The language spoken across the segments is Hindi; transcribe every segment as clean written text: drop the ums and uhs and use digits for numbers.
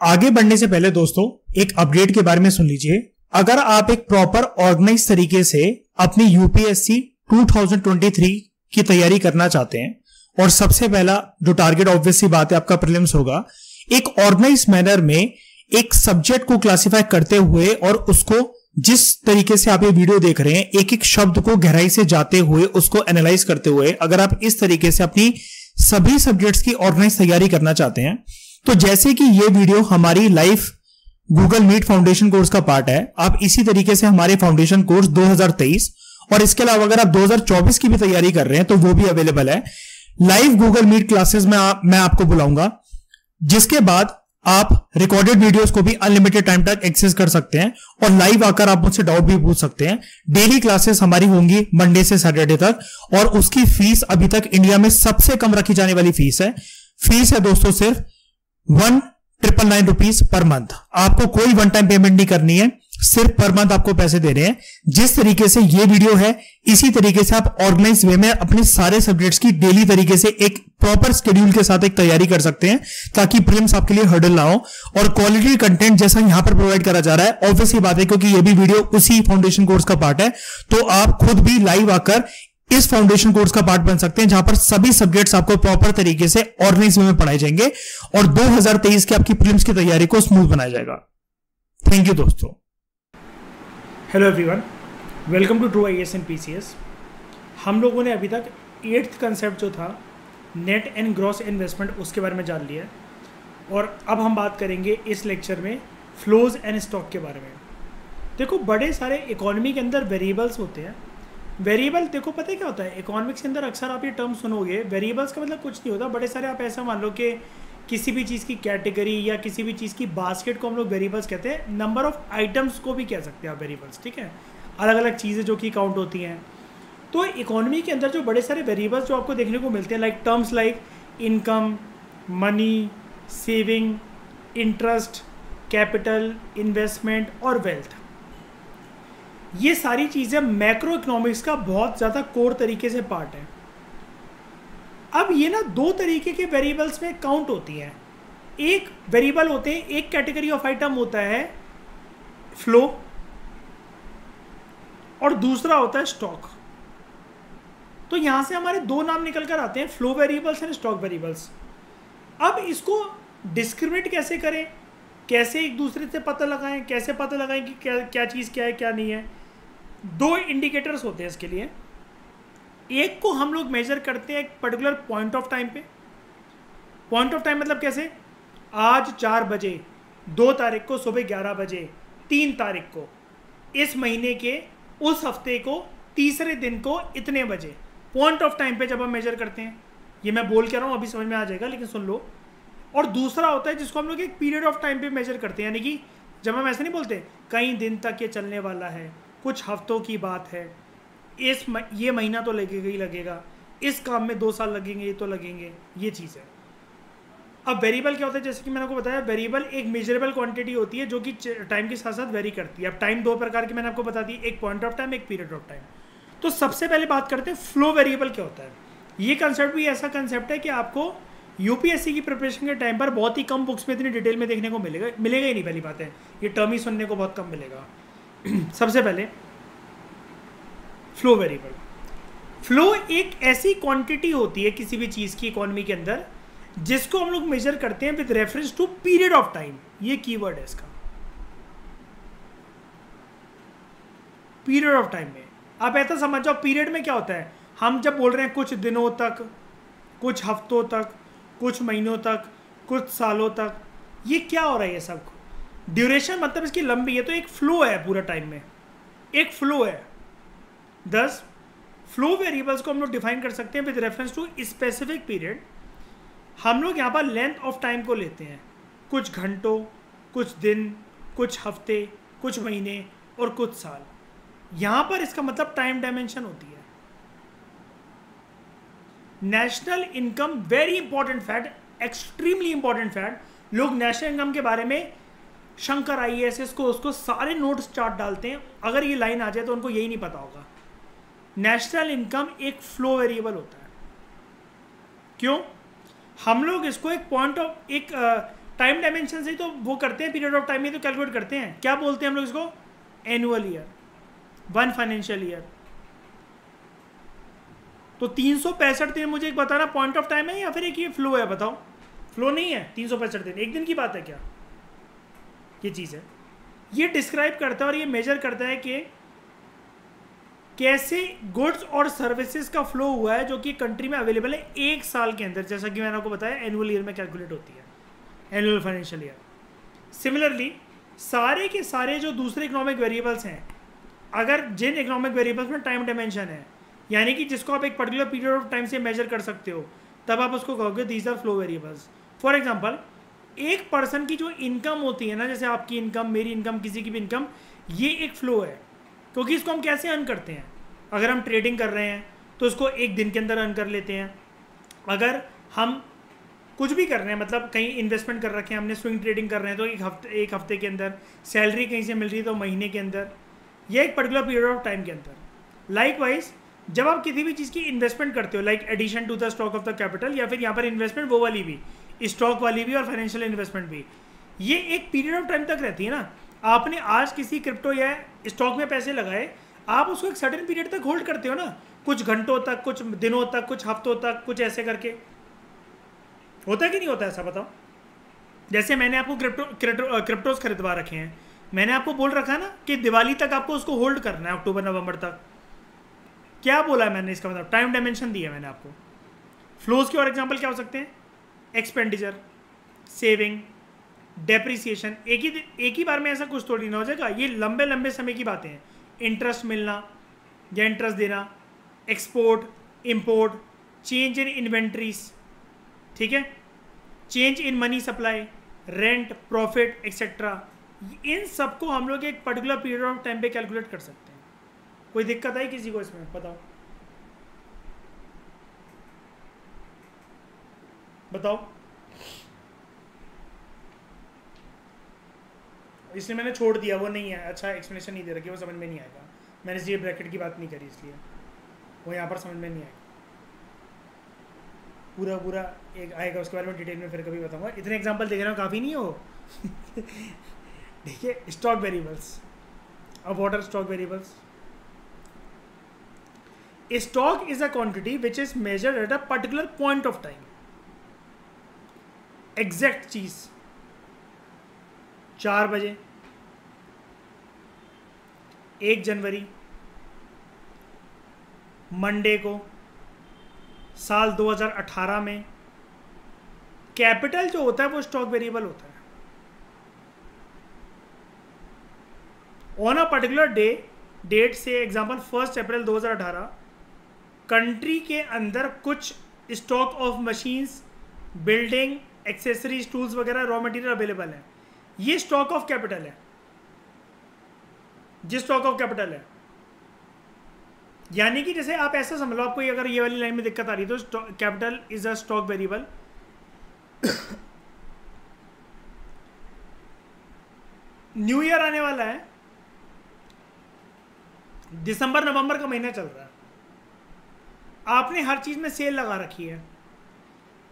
आगे बढ़ने से पहले दोस्तों एक अपडेट के बारे में सुन लीजिए। अगर आप एक प्रॉपर ऑर्गेनाइज तरीके से अपनी यूपीएससी 2023 की तैयारी करना चाहते हैं और सबसे पहला जो टारगेट ऑब्वियसली बात है आपका प्रीलिम्स होगा, एक ऑर्गेनाइज मैनर में एक सब्जेक्ट को क्लासिफाई करते हुए और उसको जिस तरीके से आप ये वीडियो देख रहे हैं एक एक शब्द को गहराई से जाते हुए उसको एनालाइज करते हुए अगर आप इस तरीके से अपनी सभी सब्जेक्ट्स की ऑर्गेनाइज तैयारी करना चाहते हैं तो जैसे कि ये वीडियो हमारी live Google Meet foundation course का पार्ट है, आप इसी तरीके से हमारे फाउंडेशन कोर्स 2023 और इसके अलावा अगर आप 2024 की भी तैयारी कर रहे हैं तो वो भी अवेलेबल है। लाइव गूगल मीट क्लासेस में मैं आपको बुलाऊंगा, जिसके बाद आप रिकॉर्डेड वीडियोस को भी अनलिमिटेड टाइम तक एक्सेस कर सकते हैं और लाइव आकर आप मुझसे डाउट भी पूछ सकते हैं। डेली क्लासेस हमारी होंगी मंडे से सैटरडे तक और उसकी फीस अभी तक इंडिया में सबसे कम रखी जाने वाली फीस है। फीस है दोस्तों सिर्फ 1,999 रुपीज पर मंथ। आपको कोई वन टाइम पेमेंट नहीं करनी है, सिर्फ पर मंथ आपको पैसे दे रहे हैं। जिस तरीके से ये वीडियो है इसी तरीके से आप ऑर्गेनाइज वे में अपने सारे सब्जेक्ट्स की डेली तरीके से एक प्रॉपर शेड्यूल के साथ एक तैयारी कर सकते हैं ताकि प्रीलिम्स आपके लिए हर्डल ना हो। और क्वालिटी कंटेंट जैसा यहां पर प्रोवाइड करा जा रहा है, ऑब्वियसली बात है क्योंकि ये भी वीडियो उसी फाउंडेशन कोर्स का पार्ट है, तो आप खुद भी लाइव आकर इस फाउंडेशन कोर्स का पार्ट बन सकते हैं जहां पर सभी सब्जेक्ट्स आपको प्रॉपर तरीके से ऑर्गेनाइज वे में पढ़ाए जाएंगे और 2023 की आपकी प्रीलिम्स की तैयारी को स्मूथ बनाया जाएगा। थैंक यू दोस्तों। Hello everyone, welcome to true IAS and PCS. हम लोगों ने अभी तक 8th कंसेप्ट जो था नेट एंड ग्रॉस इन्वेस्टमेंट उसके बारे में जान लिया और अब हम बात करेंगे इस लेक्चर में फ्लोज एंड स्टॉक के बारे में। देखो, बड़े सारे इकोनॉमी के अंदर वेरिएबल्स होते हैं। वेरिएबल देखो पता है क्या होता है, इकोनॉमिक्स के अंदर अक्सर आप ये टर्म सुनोगे। वेरिएबल्स का मतलब कुछ नहीं होता, बड़े सारे आप ऐसा मान लो कि किसी भी चीज़ की कैटेगरी या किसी भी चीज़ की बास्केट को हम लोग वेरिएबल्स कहते हैं। नंबर ऑफ आइटम्स को भी कह सकते हैं आप वेरिएबल्स, ठीक है, अलग अलग चीज़ें जो कि काउंट होती हैं। तो इकोनॉमी के अंदर जो बड़े सारे वेरिएबल्स जो आपको देखने को मिलते हैं like terms like income, money, saving, interest, capital, investment और वेल्थ, ये सारी चीज़ें मैक्रो इकोनॉमिक्स का बहुत ज़्यादा कोर तरीके से पार्ट है। अब ये ना दो तरीके के वेरिएबल्स में काउंट होती हैं। एक वेरिएबल होते हैं, एक कैटेगरी ऑफ आइटम होता है फ्लो और दूसरा होता है स्टॉक। तो यहां से हमारे दो नाम निकल कर आते हैं, flow variables and stock variables. अब इसको डिस्क्रिमिनेट कैसे करें, कैसे एक दूसरे से पता लगाएं, कैसे पता लगाएं कि क्या चीज़ क्या है क्या नहीं है। दो इंडिकेटर्स होते हैं इसके लिए। एक को हम लोग मेजर करते हैं एक पर्टिकुलर पॉइंट ऑफ टाइम पे। पॉइंट ऑफ टाइम मतलब कैसे, आज 4 बजे, 2 तारीख को सुबह 11 बजे, 3 तारीख को, इस महीने के उस हफ्ते को तीसरे दिन को इतने बजे, पॉइंट ऑफ टाइम पे जब हम मेजर करते हैं। ये मैं बोल के रहा हूँ, अभी समझ में आ जाएगा लेकिन सुन लो। और दूसरा होता है जिसको हम लोग एक पीरियड ऑफ टाइम पे मेजर करते हैं, यानी कि जब हम ऐसे नहीं बोलते कई दिन तक ये चलने वाला है, कुछ हफ्तों की बात है, ये महीना तो लगेगा ही लगेगा, इस काम में 2 साल लगेंगे, ये तो लगेंगे, ये चीज़ है। अब वेरिएबल क्या होता है, जैसे कि मैंने आपको बताया, वेरिएबल एक मेजरेबल क्वांटिटी होती है जो कि टाइम के साथ साथ वेरी करती है। अब टाइम 2 प्रकार की मैंने आपको बता दी, एक पॉइंट ऑफ टाइम, एक पीरियड ऑफ टाइम। तो सबसे पहले बात करते हैं फ्लो वेरिएबल क्या होता है। ये कंसेप्ट भी ऐसा कंसेप्ट है कि आपको यूपीएससी की प्रिपरेशन के टाइम पर बहुत ही कम बुक्स में इतनी डिटेल में देखने को मिलेगा ही नहीं। पहली बात है, ये टर्म ही सुनने को बहुत कम मिलेगा। सबसे पहले फ्लो वेरिएबल। फ्लो एक ऐसी क्वांटिटी होती है किसी भी चीज़ की इकोनॉमी के अंदर जिसको हम लोग मेजर करते हैं with reference to period of time. ये कीवर्ड है इसका, पीरियड ऑफ टाइम में। आप ऐसा समझ जाओ, पीरियड में क्या होता है, हम जब बोल रहे हैं कुछ दिनों तक, कुछ हफ्तों तक, कुछ महीनों तक, कुछ सालों तक, ये क्या हो रहा है, ये सब ड्यूरेशन मतलब इसकी लंबी है। तो एक फ्लो है पूरा टाइम में, एक फ्लो है। दस फ्लो वेरिएबल्स को हम लोग डिफाइन कर सकते हैं with reference to specific period. हम लोग यहाँ पर लेंथ ऑफ टाइम को लेते हैं, कुछ घंटों, कुछ दिन, कुछ हफ्ते, कुछ महीने और कुछ साल। यहाँ पर इसका मतलब टाइम डायमेंशन होती है। National income, very important fact, extremely important fact. लोग नेशनल इनकम के बारे में शंकर आईएएस को उसको सारे नोट्स चार्ट डालते हैं, अगर ये लाइन आ जाए तो उनको यही नहीं पता होगा। नेशनल इनकम एक फ्लो वेरिएबल होता है। क्यों? हम लोग इसको एक टाइम डायमेंशन से ही तो वो करते हैं, पीरियड ऑफ टाइम में तो कैलकुलेट करते हैं। क्या बोलते हैं हम लोग इसको? Annual year, 1 financial year. तो 365 दिन मुझे एक बताना पॉइंट ऑफ टाइम है या फिर एक ये फ्लो है? बताओ। फ्लो नहीं है, 365 दिन एक दिन की बात है क्या? ये चीज़ है, ये डिस्क्राइब करता है और ये मेजर करता है कि कैसे गुड्स और सर्विसेज का फ्लो हुआ है जो कि कंट्री में अवेलेबल है एक साल के अंदर। जैसा कि मैंने आपको बताया एनुअल ईयर में कैलकुलेट होती है, एनुअल फाइनेंशियल ईयर। सिमिलरली सारे के सारे जो दूसरे इकोनॉमिक वेरिएबल्स हैं, अगर जिन इकोनॉमिक वेरिएबल्स में टाइम डायमेंशन है, यानी कि जिसको आप एक पर्टिकुलर पीरियड ऑफ टाइम से मेजर कर सकते हो, तब आप उसको कहोगे these are flow variables. For example, एक पर्सन की जो इनकम होती है ना, जैसे आपकी इनकम, मेरी इनकम, किसी की भी इनकम, ये एक फ्लो है। क्योंकि इसको हम कैसे अर्न करते हैं? अगर हम ट्रेडिंग कर रहे हैं तो उसको एक दिन के अंदर अर्न कर लेते हैं। अगर हम कुछ भी कर रहे हैं, मतलब कहीं इन्वेस्टमेंट कर रखे हैं हमने, स्विंग ट्रेडिंग कर रहे हैं, तो एक हफ्ते के अंदर, सैलरी कहीं से मिल रही है तो महीने के अंदर, या एक पर्टिकुलर पीरियड ऑफ टाइम के अंदर। लाइकवाइज जब आप किसी भी चीज़ की इन्वेस्टमेंट करते हो, like addition to the stock of the capital, या फिर यहाँ पर इन्वेस्टमेंट वो वाली भी, स्टॉक वाली भी और फाइनेंशियल इन्वेस्टमेंट भी, ये एक पीरियड ऑफ टाइम तक रहती है ना। आपने आज किसी क्रिप्टो या स्टॉक में पैसे लगाए, आप उसको एक सर्टेन पीरियड तक होल्ड करते हो ना, कुछ घंटों तक, कुछ दिनों तक, कुछ हफ्तों तक, कुछ ऐसे करके। होता है कि नहीं होता ऐसा? बताओ। जैसे मैंने आपको क्रिप्टोज खरीदवा रखे हैं, मैंने आपको बोल रखा है ना कि दिवाली तक आपको उसको होल्ड करना है, अक्टूबर नवंबर तक। क्या बोला है मैंने? इसका मतलब टाइम डायमेंशन दिया मैंने आपको। फ्लोज के और एग्जांपल क्या हो सकते हैं? Expenditure, saving, depreciation. एक ही बार में ऐसा कुछ थोड़ी ना हो जाएगा, ये लंबे लंबे समय की बातें हैं। इंटरेस्ट मिलना या इंटरेस्ट देना, export, import, change in inventories, ठीक है, change in money supply, rent, profit etcetera. इन सबको हम लोग एक पर्टिकुलर पीरियड ऑफ टाइम पे कैलकुलेट कर सकते हैं। कोई दिक्कत आई किसी को इसमें? बताओ बताओ। इसलिए मैंने छोड़ दिया, वो नहीं है, अच्छा एक्सप्लेनेशन नहीं दे रखी, वो समझ में नहीं आएगा। मैंने इसलिए ब्रैकेट की बात नहीं करी, इसलिए वो यहाँ पर समझ में नहीं आएगा। पूरा पूरा एक आएगा, उसके बारे में डिटेल में फिर कभी बताऊंगा। इतने एग्जांपल देख रहे हो, काफ़ी नहीं हो? देखिए, स्टॉक वेरिएबल्स। अब what are stock variables? Stock is a quantity which is measured at a particular point of time. Exact चीज 4 बजे 1 जनवरी मंडे को साल 2018 में। कैपिटल जो होता है वो स्टॉक वेरिएबल होता है। ऑन अ पर्टिकुलर डेट से, एग्जांपल 1 अप्रैल 2018, कंट्री के अंदर कुछ stock of machines, building, accessories, tools वगैरह, रॉ मटेरियल अवेलेबल है। ये स्टॉक ऑफ कैपिटल है। जिस स्टॉक ऑफ कैपिटल है, यानी कि जैसे आप ऐसा समझ लो, आपको अगर ये वाली लाइन में दिक्कत आ रही है तो capital is a stock variable. New year आने वाला है, दिसंबर नवंबर का महीना चल रहा है, आपने हर चीज में सेल लगा रखी है।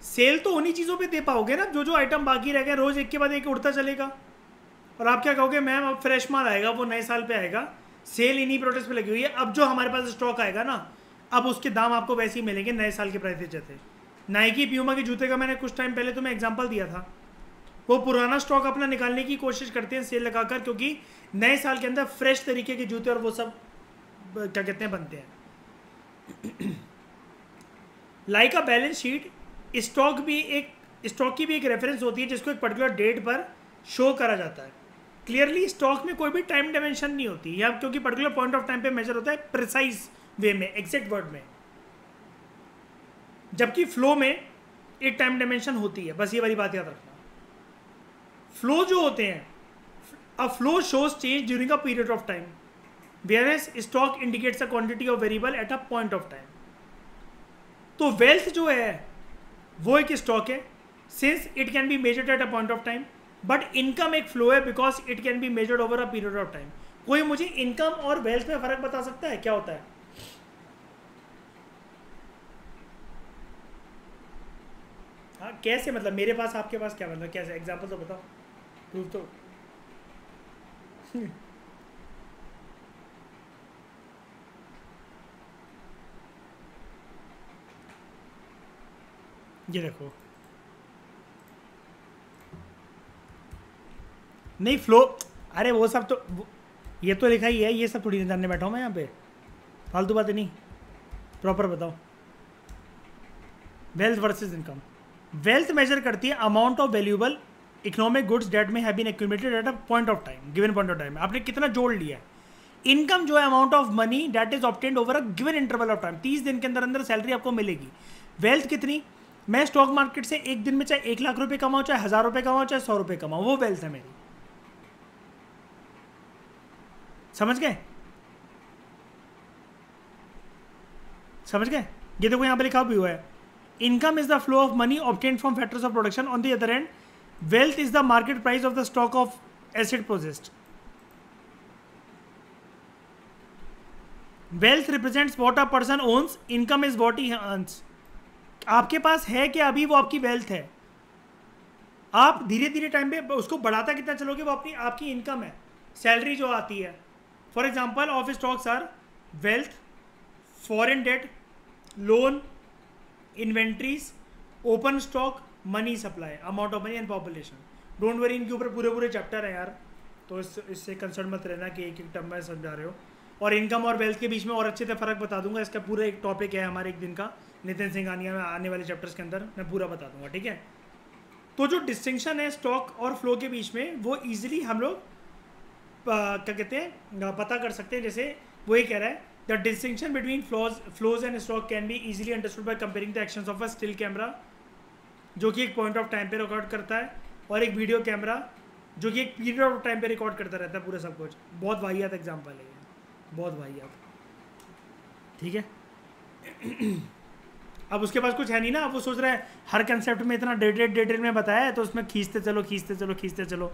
सेल तो उन्हीं चीजों पे दे पाओगे ना जो जो आइटम बाकी रह गए, रोज एक के बाद एक उड़ता चलेगा। और आप क्या कहोगे, मैम अब फ्रेश माल आएगा, वो नए साल पे आएगा, सेल इन्हीं प्रोडक्ट्स पे लगी हुई है, अब जो हमारे पास स्टॉक आएगा ना, अब उसके दाम आपको वैसे ही मिलेंगे नए साल के प्राइस जैसे। नाइकी प्यूमा के जूते का मैंने कुछ टाइम पहले तुम्हें एग्जांपल दिया था। वो पुराना स्टॉक अपना निकालने की कोशिश करते हैं सेल लगाकर, क्योंकि नए साल के अंदर फ्रेश तरीके के जूते और वो सब क्या कहते हैं बनते हैं। Like a balance sheet, stock की भी एक रेफरेंस होती है जिसको एक पर्टिकुलर डेट पर शो करा जाता है। क्लियरली स्टॉक में कोई भी टाइम डायमेंशन नहीं होती या क्योंकि पर्टिकुलर पॉइंट ऑफ टाइम पे मेजर होता है प्रिसाइज वे में, एग्जैक्ट वर्ड में। जबकि फ्लो में एक टाइम डायमेंशन होती है, बस ये वाली बात याद रखना। फ्लो जो होते हैं, a flow shows change during a period of time, whereas stock indicates a quantity of variable at a point of time। तो वेल्थ जो है वो एक स्टॉक है, since it can be measured at a point of time. But income एक फ्लो है because it can be measured over a period of time. कोई मुझे इनकम और वेल्थ में फर्क बता सकता है क्या होता है? हाँ कैसे, मतलब मेरे पास आपके पास क्या मतलब, कैसे एग्जांपल तो बताओ, प्रूफ तो ये देखो, नहीं फ्लो, अरे वो सब तो ये तो लिखा ही है, ये सब थोड़ी ना जानने बैठा हूँ मैं यहाँ पे, फालतू बातें नहीं, प्रॉपर बताओ। Wealth versus income, wealth measure करती है amount of valuable economic goods that में have been accumulated at a point of time, given point of time, आपने कितना जोड़ लिया है। इनकम जो है amount of money that is obtained over a given interval of time, 30 दिन के अंदर अंदर सैलरी आपको मिलेगी। वेल्थ कितनी, मैं स्टॉक मार्केट से एक दिन में चाहे 1 लाख रुपए कमाऊँ, चाहे 1000 रुपए कमाऊँ, चाहे 100 रुपए कमाऊँ, वो वेल्थ है मेरी। समझ गए, समझ गए। ये देखो यहाँ पे लिखा भी हुआ है, income is the flow of money obtained from factors of production, on the other end wealth is the market price of the stock of asset possessed. Wealth represents what a person owns, income is what he earns. आपके पास है क्या अभी, वो आपकी वेल्थ है। आप धीरे धीरे टाइम पे उसको बढ़ाता कितना चलोगे, वो अपनी आपकी इनकम है, सैलरी जो आती है। For example of stocks are wealth, foreign debt, loan, inventories, open stock, money supply, amount of money and population. Don't worry, इनके ऊपर पूरे पूरे चैप्टर है यार, तो इससे कंसर्न मत रहना कि एक एक टर्म में समझा रहे हो। और इनकम और वेल्थ के बीच में और अच्छे से फ़र्क बता दूंगा, इसका पूरा एक टॉपिक है हमारे एक दिन का नितिन सिंघानिया में आने वाले चैप्टर्स के अंदर, मैं पूरा बता दूंगा, ठीक है। तो जो डिस्टिंक्शन है स्टॉक और फ्लो के बीच में, वो ईजिली हम लोग क्या कहते हैं पता कर सकते हैं। जैसे वो ये कह रहा है, the distinction between flows and stock can be easily understood by comparing the actions of a still camera, जो कि एक पॉइंट ऑफ टाइम पे रिकॉर्ड करता है, और एक वीडियो कैमरा जो कि एक पीरियड ऑफ टाइम पे रिकॉर्ड करता रहता है पूरा सब कुछ। बहुत वाहियात एग्जाम्पल है ये, बहुत वाहियात, ठीक है। अब उसके पास कुछ है नहीं ना, अब वो सोच रहा है हर कंसेप्ट में इतना डिटेल में बताया है, तो उसमें खींचते चलो खींचते चलो खींचते चलो।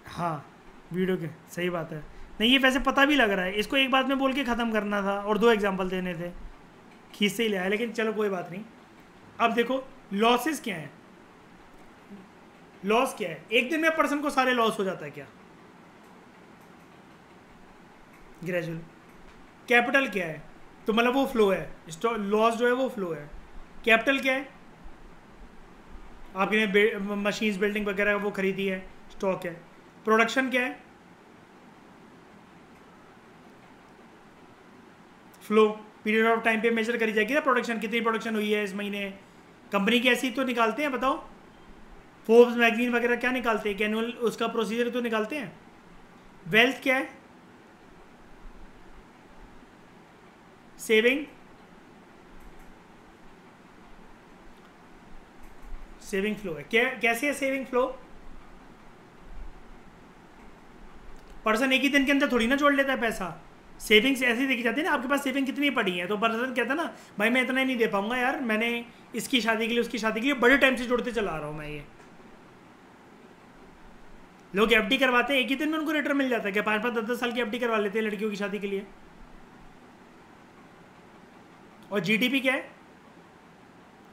हाँ वीडियो के, सही बात है। नहीं ये वैसे पता भी लग रहा है, इसको एक बात में बोल के ख़त्म करना था और 2 एग्जाम्पल देने थे, खींचते ही ले आया, लेकिन चलो कोई बात नहीं। अब देखो लॉसेस क्या है, लॉस क्या है, एक दिन में पर्सन को सारे लॉस हो जाता है क्या, ग्रेजुअल। कैपिटल क्या है, तो मतलब वो फ्लो है, लॉस जो है वो फ्लो है। कैपिटल क्या है, आपने मशीन्स बिल्डिंग वगैरह वो खरीदी है, स्टॉक है। प्रोडक्शन क्या है, फ्लो, पीरियड ऑफ टाइम पे मेजर करी जाएगी ना प्रोडक्शन, कितनी प्रोडक्शन हुई है इस महीने। कंपनी की ऐसी तो निकालते हैं, बताओ फोर्ब्स मैगजीन वगैरह क्या निकालते हैं, एनुअल उसका प्रोसीजर तो निकालते हैं। वेल्थ क्या है, सेविंग, सेविंग फ्लो है। कैसे है सेविंग फ्लो, पर्सन एक ही दिन के अंदर थोड़ी ना जोड़ लेता है पैसा, सेविंग्स ऐसी देखी जाती है ना, आपके पास सेविंग कितनी पड़ी है, तो पर्सन कहता है ना भाई मैं इतना ही नहीं दे पाऊंगा यार, मैंने इसकी शादी के लिए उसकी शादी के लिए बड़े टाइम से जोड़ते चला रहा हूं मैं। ये लोग एफडी करवाते हैं, एक ही दिन में उनको रिटर्न मिल जाता है क्या, 5-5, 10-10 साल की एफडी करवा लेते हैं लड़कियों की शादी के लिए। और जीडीपी क्या है,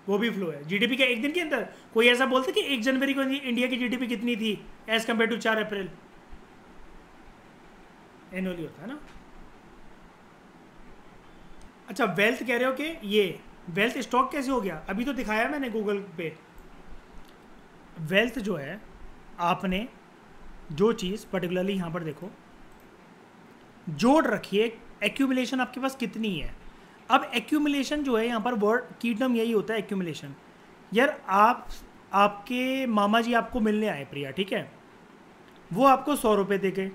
वो भी फ्लो है। जीडीपी क्या एक दिन के अंदर, कोई ऐसा बोलते कि 1 जनवरी को इंडिया की जीडीपी कितनी थी as compare to 4 April, annually होता है ना। अच्छा वेल्थ कह रहे हो कि ये वेल्थ स्टॉक कैसे हो गया, अभी तो दिखाया मैंने गूगल पे। वेल्थ जो है, आपने जो चीज़ पर्टिकुलरली यहाँ पर देखो जोड़ रखी है, एक्यूमुलेशन आपके पास कितनी है। अब एक्यूमुलेशन जो है यहाँ पर वर्ड की टर्म यही होता है एक्यूमुलेशन। यार आपके मामा जी आपको मिलने आए प्रिया, ठीक है, वो आपको 100 रुपये दे गए,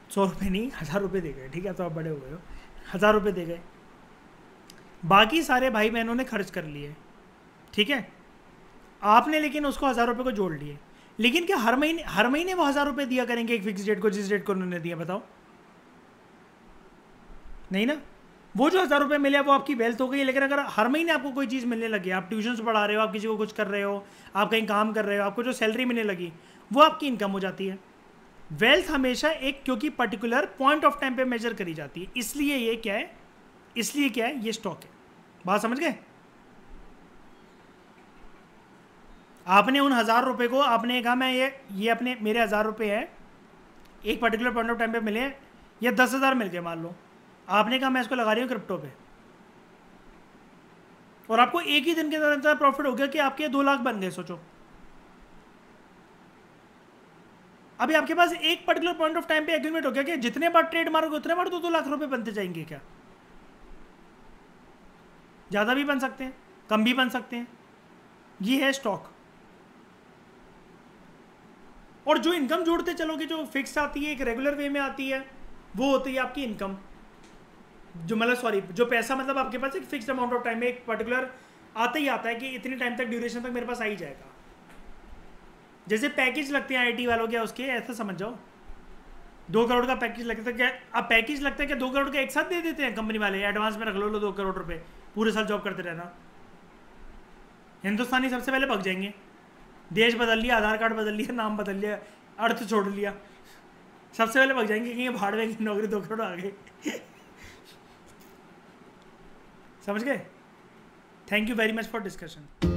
100 रुपये नहीं 1000 रुपये दे गए, ठीक है, तो आप बड़े हो गए हो, 1000 रुपये दे गए, बाकी सारे भाई बहनों ने खर्च कर लिए, ठीक है। आपने लेकिन उसको 1000 रुपये को जोड़ लिए, लेकिन क्या हर महीने वो 1000 रुपये दिया करेंगे एक फिक्स डेट को, जिस डेट को उन्होंने दिया, बताओ नहीं ना। वो जो 1000 रुपये मिले वो आपकी वेल्थ हो गई। लेकिन अगर हर महीने आपको कोई चीज़ मिलने लगी, आप ट्यूशन्स पढ़ा रहे हो, आप किसी को कुछ कर रहे हो, आप कहीं काम कर रहे हो, आपको जो सैलरी मिलने लगी वो आपकी इनकम हो जाती है। वेल्थ हमेशा एक क्योंकि पर्टिकुलर पॉइंट ऑफ टाइम पे मेजर करी जाती है, इसलिए ये क्या है, ये स्टॉक है। बात समझ गए। आपने उन 1000 रुपये को आपने कहा मैं ये अपने मेरे 1000 रुपये है, एक पर्टिकुलर पॉइंट ऑफ टाइम पे मिले, या 10,000 मिल गए मान लो, आपने कहा मैं इसको लगा रही हूँ क्रिप्टो पे, और आपको एक ही दिन के अंदर प्रॉफिट हो गया कि आपके 2 लाख बन गए। सोचो अभी आपके पास एक पर्टिकुलर पॉइंट ऑफ टाइम पे एग्रीमेंट हो गया कि जितने बार ट्रेड मारोगे उतने बार 2 लाख रुपए बनते जाएंगे। क्या ज़्यादा भी बन सकते हैं, कम भी बन सकते हैं। ये है स्टॉक। और जो इनकम जोड़ते चलोगे, जो फिक्स आती है, एक रेगुलर वे में आती है, वो होती है आपकी इनकम। जो मतलब सॉरी, जो पैसा मतलब आपके पास एक फिक्स्ड अमाउंट ऑफ टाइम में एक पर्टिकुलर आता ही आता है कि इतनी टाइम तक ड्यूरेशन तक मेरे पास आ ही जाएगा। जैसे पैकेज लगते हैं आईटी वालों के, उसके ऐसा समझ जाओ 2 करोड़ का पैकेज लगता है। क्या अब पैकेज लगता है कि 2 करोड़ का एक साथ दे देते हैं कंपनी वाले, एडवांस में रख लो 2 करोड़ रुपए, पूरे साल जॉब करते रहना। हिंदुस्तानी सबसे पहले भग जाएंगे। देश बदल लिया, आधार कार्ड बदल लिया, नाम बदल लिया, अर्थ छोड़ लिया, सबसे पहले भग जाएंगे कि ये भाड़ में की नौकरी 2 करोड़ आ गए। समझ गए? Thank you very much for discussion.